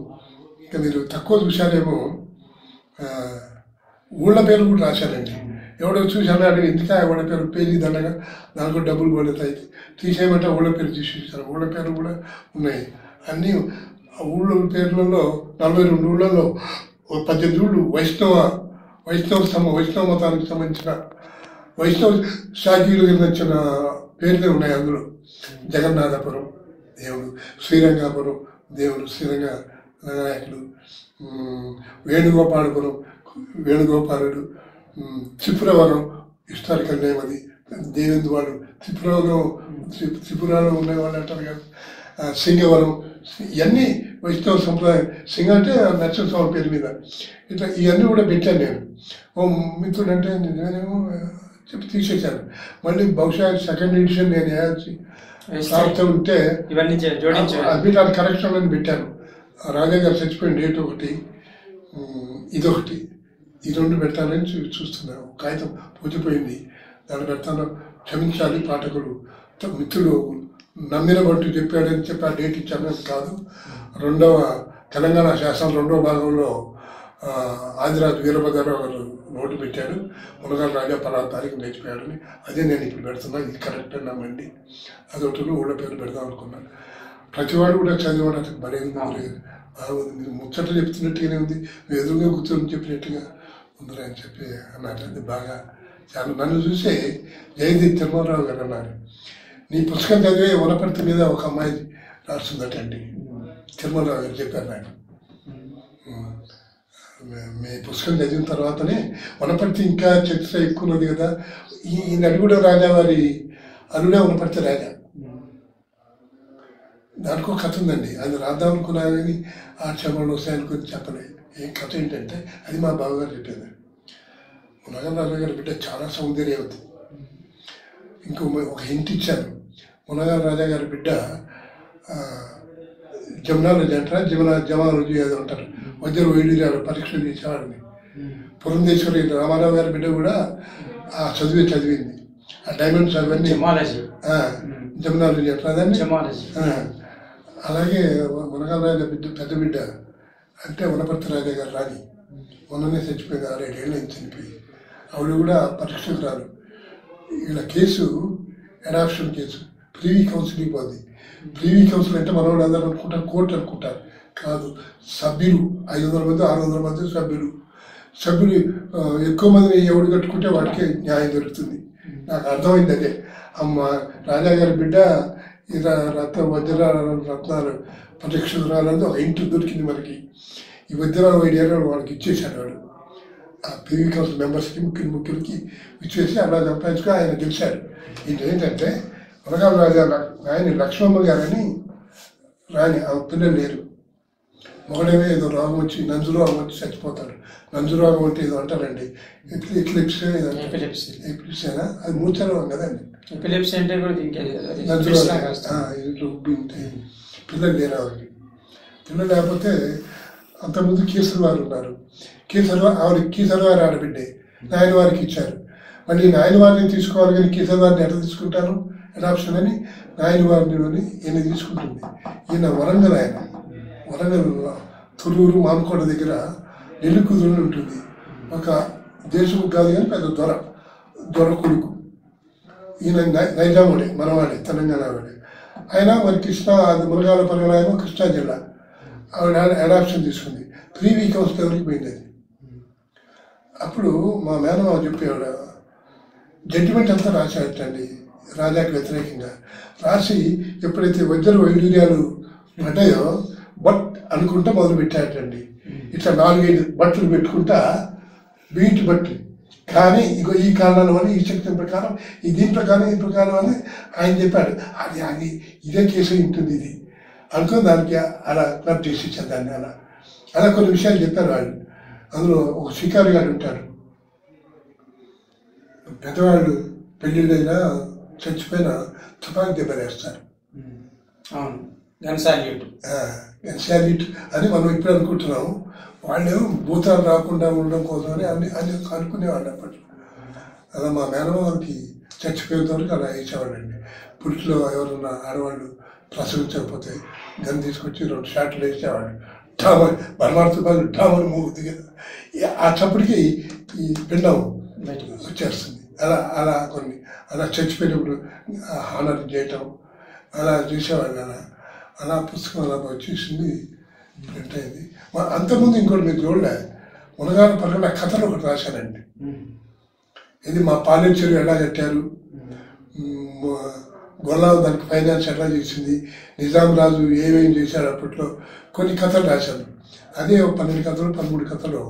ఇక మీరు తక్కువ చూశానేమో, ఊళ్ళ పేరు కూడా రాశానండి. ఎవడో చూశాను అని ఎందుక ఊళ్ళ పేరు పేజీ దండగా దానికి డబ్బులు పోలేదు, తీసేయమంటే ఊళ్ళ పేరు తీసేసాను. ఊళ్ళ పేరు కూడా ఉన్నాయి అన్నీ. ఊళ్ళ పేర్లలో 42 ఊళ్ళల్లో 18 ఊళ్ళు వైష్ణవ మతానికి సంబంధించిన వైష్ణవ శాఖీయులు వచ్చిన పేర్లే ఉన్నాయి. అందులో జగన్నాథపురం దేవుడు, శ్రీరంగాపురం దేవుడు, శ్రీరంగ నాయకుడు, వేణుగోపాలుడు, త్రిపురవరం హిస్టారికల్ నేమ్ అది, దేవేంద్ర వాడు త్రిపురలో ఉండేవాళ్ళు అంటారు కదా. సింగవరం, ఇవన్నీ వైష్ణవ సంప్రదాయం. సింగ అంటే నరసింహస్వామి పేరు మీద. ఇట్లా ఇవన్నీ కూడా పెట్టాను నేను. ఓ మిత్రుడు అంటే నేనేమో చెప్పి తీసేశాను. మళ్ళీ బహుశా సెకండ్ ఎడిషన్ నేను వేయాల్సి సాగుతూ ఉంటే అభిరాల్ కరెక్షన్ అని పెట్టాను. రాజా గారు చచ్చిపోయిన డేట్ ఒకటి, ఇదొకటి, ఈ 2 పెడతానని చూస్తున్నాను. కాగితం పూచిపోయింది, దాన్ని పెడతాను. క్షమించాలి పాఠకులు, మిత్రుడు నమ్మిన బంటు చెప్పాడని చెప్పి ఆ డేట్ ఇచ్చాను కాదు. తెలంగాణ శాసనం 2వ భాగంలో ఆదిరాజు వీరభద్రరావు గారు నోటు పెట్టాడు, మునగాల రాజా పలానా తారీఖు లేచిపోయాడని. అదే నేను ఇప్పుడు పెడుతున్నా, ఇది కరెక్ట్ అన్నామండి. అదొకటి ఊళ్ళ పేరు పెడదాం అనుకున్నాను. ప్రతివాడు కూడా చదివడానికి బలేదు, బాగుంది, మీరు ముచ్చట్లు చెప్తున్నట్టుగానే ఉంది, మీరు ఎదురుగా కూర్చొని చెప్పినట్టుగా ఉందిరా అని చెప్పి అన్నారు. అది బాగా చాలా. నన్ను చూసే జయదీప్ తిరుమలరావు గారు అన్నారు, నీ పుస్తకం చదివే వనపర్తి మీద ఒక అమ్మాయి రాస్తుందటండి. తిరుమలరావు గారు చెప్పారు నాకు. మీ పుస్తకం చదివిన తర్వాతనే వనపర్తి ఇంకా చరిత్ర ఎక్కువ ఉన్నది కదా, ఈ నడిగూడ రాజా వారి అల్లుడే వనపర్తి రాజా, దానికో కథ ఉందండి. అది రాద్దాం అనుకున్నా కానీ ఆక్షేపణలు వస్తాయనుకుని చెప్పలేదు. ఏం కథ ఏంటంటే, అది మా బావగారు చెప్పేది. మునగాల రాజా గారి బిడ్డ చాలా సౌందర్యవతి. ఒక హింట్ ఇచ్చాను. మునగాల రాజా గారి బిడ్డ జమునాలజీ అంటారా, జమాలజీ అది అంటారు, వజ్ర వైద్యులు పరీక్షలు చేసేవాడిని. పురంధేశ్వరి రామారావు గారి బిడ్డ కూడా ఆ చదివింది. ఆ డైమండ్స్ అవన్నీ జమునాలజీ అంటారు. అలాగే మునగాల రాజా పెద్ద బిడ్డ అంటే వనపర్తి రాజా గారు రాణి, మొన్ననే చచ్చిపోయింది, 6-7 ఏళ్ళు చనిపోయి. ఆవిడ కూడా పరీక్షకు రారు. ఇలా case adoption case privy counselling పోద్ది. ప్రీవీ కౌన్సిల్ అంటే మనవాళ్ళు అందరూ అనుకుంటారు కోర్టు అనుకుంటారు, కాదు. సభ్యులు 500 మంది 600 మంది సభ్యులు ఎక్కువ మందిని ఎవడు కట్టుకుంటే వాడికి న్యాయం దొరుకుతుంది. నాకు అర్థమైంది అదే. అమ్మ రాజాగారి బిడ్డ రత్నాలు పరీక్షరాలంటే ఒక ఇంటి దొరికింది మనకి. ఈ వజ్రాలు 5 ఏళ్ళు వాళ్ళకి ఇచ్చేసాడు వాడు. ఆ ప్రీవీ కౌన్సిల్ మెంబర్స్కి ముఖ్యులకి ఇచ్చేసి అలా సంపాదించుకుని ఆయన గెలిచాడు. ఇది ఏంటంటే మునగాల రాజా ఆయన లక్ష్మమ్మ గారని రాని, ఆ పిల్లలు లేరు. మొగడేమో ఏదో రోగం వచ్చి నంజు రోగం వచ్చి చచ్చిపోతాడు. నంజు రోగం అంటే ఏదో అంటారండి, ఎపిలిప్సేనా, అది మూర్ఛ రోగం కదండి. నంజు రోగం ఇంట్లో ఉబ్బి ఉంటాయి. పిల్లలు లేరు ఆవిడకి. పిల్లలు లేకపోతే అంతకుముందు కేసరివారు ఉన్నారు. కేసరివారు ఆడబిడ్డే నాయన వారికి ఇచ్చారు. మళ్ళీ నాయన వారిని తీసుకోవాలి కానీ కేసరివారిని ఎట్లా తీసుకుంటాను అడాప్షన్ అని నాయన వారిని ఈయన తీసుకుంటుంది. ఈయన వరంగల్, ఆయన వరంగల్ తొర్రూరు మామికోట దగ్గర నెల్లికుదురు ఉంటుంది. ఒక దేశముఖ్ కాదు కానీ పెద్ద దొర కొడుకు. ఈయన నైజాముడే, మనవాడే, తెలంగాణ వాడే. ఆయన మరి కృష్ణా, అది మునగాల పరగలాయమో కృష్ణా జిల్లా. ఆవిడ అడాప్షన్ తీసుకుంది. 3 వీక్ హౌస్ లెవెల్కి పోయింది అది. అప్పుడు మా మేనమావ చెప్పేవాడు, జడ్జిమెంట్ అంతా రాశాడటండి రాజాకి వ్యతిరేకంగా. రాసి ఎప్పుడైతే వజ్ర వైడూర్యాలు పడ్డాయో బట్ అనుకుంటా మొదలు పెట్టాడటండి. ఇట్లా 4-5 బట్టలు పెట్టుకుంటా బీట్ బట్టలు. కానీ ఇగో ఈ కారణాల వల్ల, ఈ శక్తి ప్రకారం, దీని ప్రకారం, ఈ ప్రకారం అని ఆయన చెప్పాడు. అది ఇదే కేసు ఉంటుంది ఇది అనుకుని దానికి అలా క్లబ్ చేసి ఇచ్చారు దాన్ని. అలా కొన్ని విషయాలు చెప్పారు వాళ్ళు. అందులో ఒక షికారి గారు ఉంటాడు. పెద్దవాళ్ళు పెళ్ళిళ్ళైనా చచ్చిపోయిన తుపాకి దెబ్బలేస్తారు. గన్సాల్యూట్ అని మనం ఇప్పుడు అనుకుంటున్నాము. వాళ్ళేమో భూతాలు రాకుండా ఉండడం కోసం అని అనుకునేవాళ్ళు అప్పట్లో. అలా మా మేనమామకి చచ్చిపోయేంత వరకు అలా వేసేవాళ్ళండి. పుట్టిలో ఎవరన్నా ఆడవాళ్ళు ప్రసవించకపోతే గన్ తీసుకొచ్చి 2 షాట్లు వేసేవాళ్ళు. డామర్ బలమాడుతూ డామర్ మూగుతుంది కదా, ఆ చప్పటికి ఈ పిండం వచ్చేస్తుంది. అలా చచ్చిపోయినప్పుడు హానర్ చేయటం అలా చేసేవాళ్ళు. అలా పుస్తకం అలా వచ్చేసింది, ప్రింట్ అయింది. అంతకుముందు ఇంకోటి మీకు చూడలే, మునగాల పరగల కథలు ఒకటి రాశానండి. ఇది మా పాలేరు చెరువు ఎలా కట్టారు, గొల్లాం దానికి ఫైనాన్స్ ఎట్లా చేసింది, నిజాం రాజు ఏమేమి చేశాడు అప్పట్లో, కొన్ని కథలు రాశాను. అదే 12 కథలు 13 కథలు.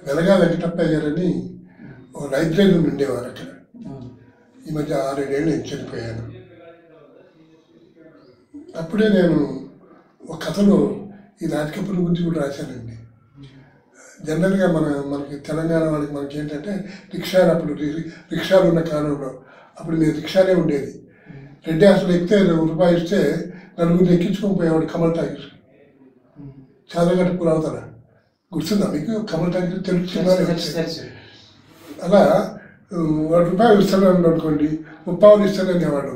వెలగా వెంకటప్పయ్య గారని ఓ లైబ్రరీ ఉండేవారు అక్కడ. ఈ మధ్య 6-7 ఏళ్ళు నేను చనిపోయాను. అప్పుడే నేను ఒక కథలో ఈ రాజకీయ గురించి కూడా రాశానండి. జనరల్గా మనకి తెలంగాణ వాళ్ళకి మనకి ఏంటంటే రిక్షాలు, అప్పుడు రిక్షాలు ఉన్న కాలంలో అప్పుడు నేను రిక్షాలే ఉండేది. రెడ్డి హాస్టల్ ఎక్కితే ₹1 ఇస్తే 4 ఎక్కించుకొని పోయేవాడు కమల్ టాకీస్. చాదగట్ట పూలు అవుతారా, గుర్తుందా మీకు? కమల్ టాకీస్ తెలుగు సినిమానే వచ్చాయి. అలా వాడు ₹1 ఇస్తాను అనుకోండి, 30 ఇస్తాను అనేవాడు.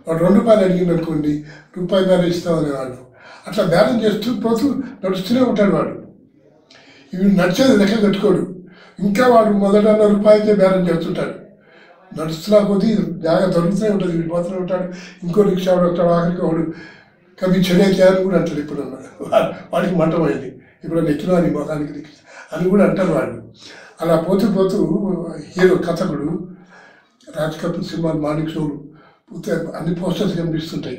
వాడు ₹2 అడిగింది అనుకోండి, ₹1 ఇస్తాం అనేవాడు. అట్లా బ్యాలెన్స్ చేస్తూ పోతూ నడుస్తూనే ఉంటాడు వాడు. ఇవి నడిచేది లెక్క కట్టుకోడు. ఇంకా వాడు మొదట ₹1 బ్యాలెన్స్ చేస్తుంటాడు. నడుస్తున్నా కొద్దీ జాగా దొరుకుతూనే ఉంటుంది, వెళ్ళిపోతూనే ఉంటాడు. ఇంకో రిక్షా వాడు వస్తాడు, ఆఖరికి వాడు కవి చెడే చేయాలని కూడా అంటాడు. ఇప్పుడు వాడికి మంటమైంది, ఇప్పుడు ఎక్కినా అని మొఖానికి రిక్షా అని కూడా అంటారు వాళ్ళు. అలా పోతూ పోతూ హీరో కథకుడు రాజ్ కపూర్ సినిమాలు మాణిక్ షోలు అన్ని పోస్టర్స్ కనిపిస్తుంటాయి.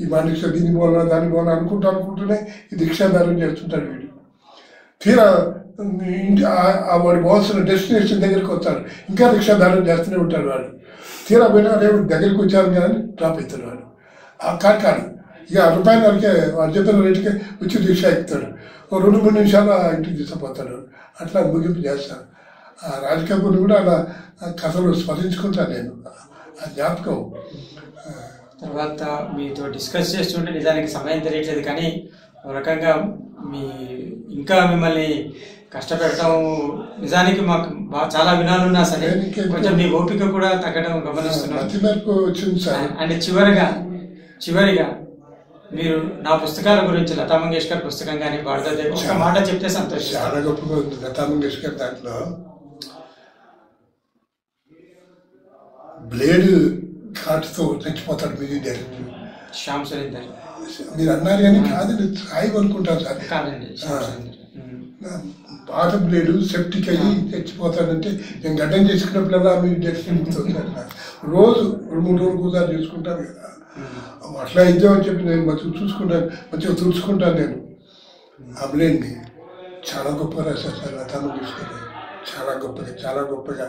ఈ మాణిక్ షో దీన్ని పోనా దాన్ని పోనా అనుకుంటూనే ఈ రిక్షా బ్యాలెన్స్ చేస్తుంటాడు వీడు. తీరా వాడు పోవాల్సిన డెస్టినేషన్ దగ్గరికి వస్తాడు, ఇంకా రిక్షా బ్యాలెన్స్ చేస్తూనే ఉంటాడు వాడు. తీరా పోయినా రేపు దగ్గరికి వచ్చారు కానీ డ్రాప్ అవుతాడు వాడు. కాదు ఇక ₹1 వాడు చెప్పిన రేటుకే వచ్చి రిక్షా ఎక్కుతాడు. 2-3 నిమిషాలు ఇంటికి తీసుకుపోతాడు. అట్లా ముగింపు చేస్తాను. ఆ రాజ్ కపూర్ని కూడా అలా కథలు స్మరించుకుంటాను నేను, ఆ జ్ఞాపకం. తర్వాత మీతో డిస్కస్ చేస్తుంటే నిజానికి సమయం తెలియట్లేదు, కానీ ఒక రకంగా ఇంకా మిమ్మల్ని కష్టపెడతాం. నిజానికి మాకు చాలా వినాలున్నా సరే కొంచెం మీ ఓపిక కూడా తగ్గడం గమనిస్తున్నాం. అండ్ చివరిగా మీరు నా పుస్తకాల గురించి, లతా మంగేష్కర్ పుస్తకం కానీ భారతదేవి ఒక మాట చెప్తే సంతోషం. చాలా గొప్పగా ఉంది లతా మంగేష్కర్. దాంట్లో బ్లేడ్ ఘాటుతో చచ్చిపోతాడు మ్యూజిక్ డైరెక్టర్ శ్యామ్ సురేందర్. మీరు అన్నారు కానీ కాదు, సాయి అనుకుంటారు సార్. పాత బ్లేడు సెప్టిక్ అయ్యి చచ్చిపోతాడంటే నేను గడ్డం చేసుకున్నప్పుడల్లా మ్యూజిక్ డైరెక్టర్ రోజు 2-3 రోజులు కూర్చొని చూసుకుంటాను కదా. అట్లా అయితే అని చెప్పి నేను మంచిగా చూసుకుంటాను, మంచిగా తుడుచుకుంటాను నేను. ఆ బ్లేడ్ని చాలా గొప్పగా రాశారు సార్ లతా మంగేష్కర్. చాలా గొప్పగా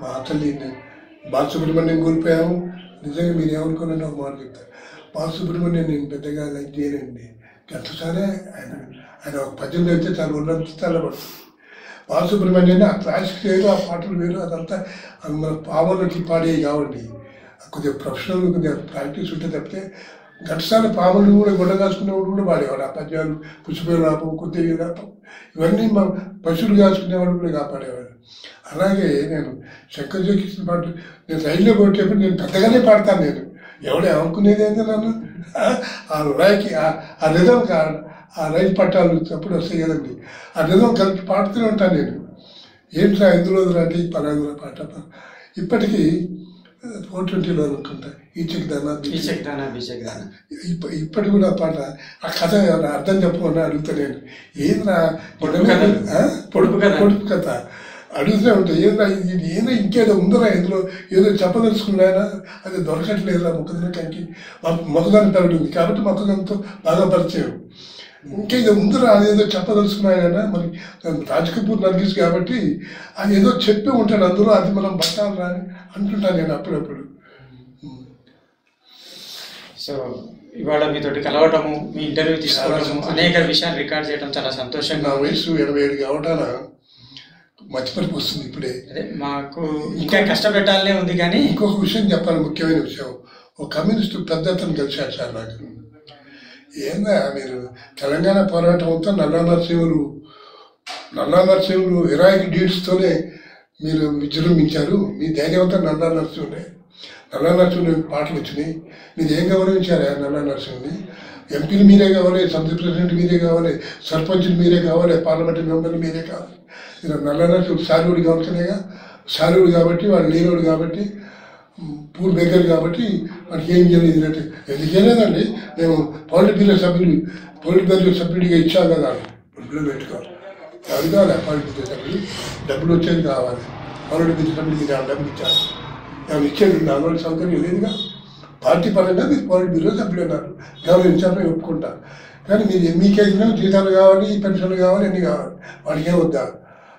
మా తల్లి బాలసుబ్రహ్మణ్యం కోల్పోయాము. నిజంగా మీరు ఏమనుకున్నారో ఒక మాట చెప్తారు. బాలసుబ్రహ్మణ్యం నేను పెద్దగా లైక్ చేయనండి. గంటసారే ఆయన ఒక పద్యం అయితే చాలా ఉన్నంత తెల్లబడుతుంది. బాలసుబ్రహ్మణ్యాన్ని ఆ క్లాసిక్ వేరు, ఆ పాటలు వేరు, అదంతా మన పాములకి పాడేవి కావండి. కొద్దిగా ప్రొఫెషనల్ కొద్దిగా ప్రాక్టీస్ ఉంటే తప్పితే ఘటసాల పాములు కూడా గొడవ కాసుకునేవాడు కూడా పాడేవాడు. ఆ పద్యాలు పుష్పేరు రాపం, కొద్దిగా రాపం, ఇవన్నీ మా పశువులు కాసుకునేవాడు కూడా కాపాడేవాడు. అలాగే నేను శంకర్ జయకృష్ణ పాటలు నేను రైల్లో కొట్టేప్పుడు నేను పెద్దగానే పాడతాను. నేను ఎవడే అనుకునేది ఏంటి నన్ను ఆ రాయికి ఆ రిధం ఆ రైలు పట్టాలు అప్పుడు వస్తాయి కదండి, ఆ రిధం కలిపి పాడుతూనే ఉంటాను నేను. ఏంట్రా ఇందులో రాంటి పలాదులో పాట ఇప్పటికీ 420లో అనుకుంటా ఈ చెక్దానా ఇప్పటి కూడా ఆ పాట ఆ కథ అర్థం చెప్పమని అడుగుతా నేను. ఏంద్రా పొడుపు కథ అడుగుతూనే ఉంటాయి. ఏదో ఇంకేదో ఉందరా ఇందులో ఏదో చెప్పదలుచుకున్నాయన అది దొరకట్లేదురా మొక్కజొన్నకి. మొక్కజొన్న తవిడి ఉంది కాబట్టి మొక్కజొన్నతో బాగా పరిచయం. ఇంకేదో ముందర అదేదో చెప్పదలుచుకున్నాయన మరి రాజకపూర్ నర్గిస్ కాబట్టి అది ఏదో చెప్పి ఉంటాడు అందులో, అది మనం పట్టాలి రా అని అంటుంటాను నేను అప్పుడప్పుడు. సో ఇవాళ మీతోటి కలవటము, మీ ఇంటర్వ్యూ తీసుకోవడము, అనేక విషయాలు రికార్డ్ చేయడం చాలా సంతోషంగా. నా వయసు 87 కావటాన మర్చిపరికి వస్తుంది ఇప్పుడే. అదే మాకు ఇంకా కష్టపెట్టాలనే ఉంది. కానీ ఇంకొక విషయం చెప్పాలి, ముఖ్యమైన విషయం. ఒక కమ్యూనిస్టు పెద్ద అతను కలిశాడు సార్ నాకు. ఏందా మీరు తెలంగాణ పోరాటం అంతా నల్లా నరసింహులు హెరాయిక్ డీడ్స్తోనే మీరు విజృంభించారు. మీ ధైర్యం అంతా నల్లా నరసింహుని పాటలు వచ్చినాయి. మీరు ఏం గౌరవించారు నల్లా నరసింహుని? ఎంపీలు మీరే కావాలి, సంస్థ ప్రెసిడెంట్ మీరే కావాలి, సర్పంచులు మీరే కావాలి, పార్లమెంటరీ మెంబర్లు మీరే కావాలి. మీరు నల్లా నరసింహుడు శాలువుడు కావచ్చునేగా, శాలువుడు కాబట్టి వాడు లేనోడు కాబట్టి పూర్ బెగ్గర్ కాబట్టి మనకి ఏం చేయలేదు అంటే ఎందుకేం లేదండి. మేము పాలిట్ బ్యూరో సభ్యుడిగా ఇచ్చాం కదా, డబ్బులు పెట్టుకోవాలి. అది కావాలి పాలిట్ బ్యూరో సభ్యుడు, డబ్బులు వచ్చేది కావాలి. పాలిట్ బ్యూరో సభ్యుడికి డబ్బులు ఇచ్చారు, ఏమైనా ఇచ్చేది దానివల్ల సౌకర్యం లేదుగా. పార్టీ పరంగా మీరు పాలిట్ బ్యూరో సభ్యుడు అన్నారు, గౌరవించాలని ఒప్పుకుంటారు. కానీ మీరు మీకైనా జీతాలు కావాలి, పెన్షన్లు కావాలి, అన్నీ కావాలి. వాడికి ఏమొద్దా?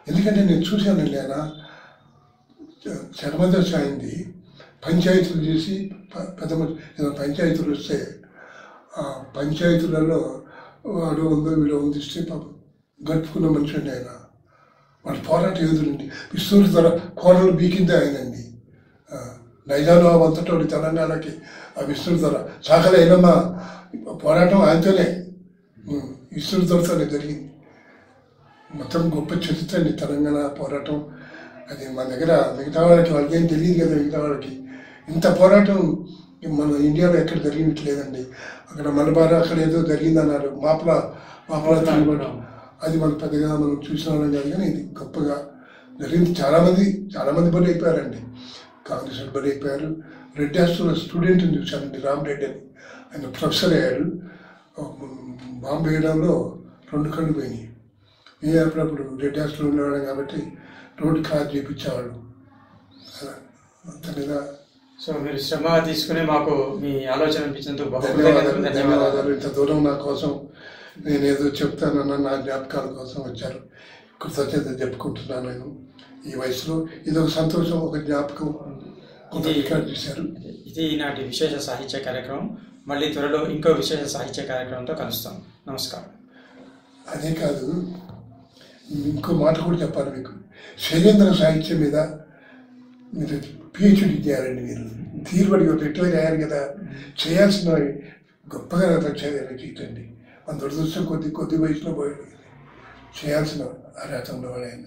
ఎందుకంటే నేను చూశానండి, ఆయన శర్మదశ అయింది. పంచాయతీలు చేసి పెద్ద పంచాయతీలు వస్తే ఆ పంచాయతీలలో వాడు ఉందో వీడు ఉందిస్తే పాపం గడుపుకున్న మనిషి అండి ఆయన. వాడు పోరాట యోధులండి. విస్తూరు ధర కోరలు బీకిందే ఆయనండి. నైజాం అంతటోడి తెలంగాణకి ఆ విస్తూరు ధర సాగర అయినమ్మ పోరాటం ఆయనతోనే, విస్తూరు ధరతోనే జరిగింది. మొత్తం గొప్ప చరిత్ర అండి తెలంగాణ పోరాటం. అది మన దగ్గర మిగతా వాళ్ళకి ఏం తెలియదు కదా. మిగతా వాళ్ళకి ఇంత పోరాటం మన ఇండియాలో ఎక్కడ జరిగినట్లేదండి. అక్కడ మలబార్ అక్కడ ఏదో జరిగిందన్నారు, మాపల తిరుగుబాటు. అది మనం పెద్దగా మనం చూసిన వాళ్ళం కాదు, కానీ ఇది గొప్పగా జరిగింది. చాలామంది బలి అయిపోయారండి. కాంగ్రెస్ బలి అయిపోయారు. రెడ్డి హాస్టల్ స్టూడెంట్ని చూశానండి, రామరెడ్డి అని. ఆయన ప్రొఫెసర్ అయ్యాడు. బాంబు వేయడంలో 2 కళ్ళు పోయినాయి. మేము అప్పుడప్పుడు రెడ్డి హాస్టల్ ఉండేవాళ్ళం కాబట్టి రోడ్డు క్రాస్ చేయించేవాళ్ళు. అంత మీద సో మీరు శ్రమ తీసుకుని మాకు మీ ఆలోచన అనిపించినందుకు ధన్యవాదాలు. ఇంత దూరం నా కోసం నేను ఏదో చెప్తానన్న నా జ్ఞాపకాల కోసం వచ్చారు. కృతజ్ఞత చెప్పుకుంటున్నాను. నేను ఈ వయసులో ఇదొక సంతోషం, ఒక జ్ఞాపకం రికార్డ్ చేశారు. ఇది ఈనాటి విశేష సాహిత్య కార్యక్రమం. మళ్ళీ త్వరలో ఇంకో విశేష సాహిత్య కార్యక్రమంతో కలుస్తాం. నమస్కారం. అదే కాదు, ఇంకో మాట కూడా చెప్పాలి మీకు. శైలేంద్ర సాహిత్యం మీద మీరు పిహెచ్డి చేయాలండి. మీరు తీరుబడి రిటైర్ అయ్యారు కదా, చేయాల్సిన గొప్పగా రచించండి. మన దురదృష్టం కొద్ది వయసులో పోయి చేయాల్సిన అర్హత ఉన్నవాడు ఆయన.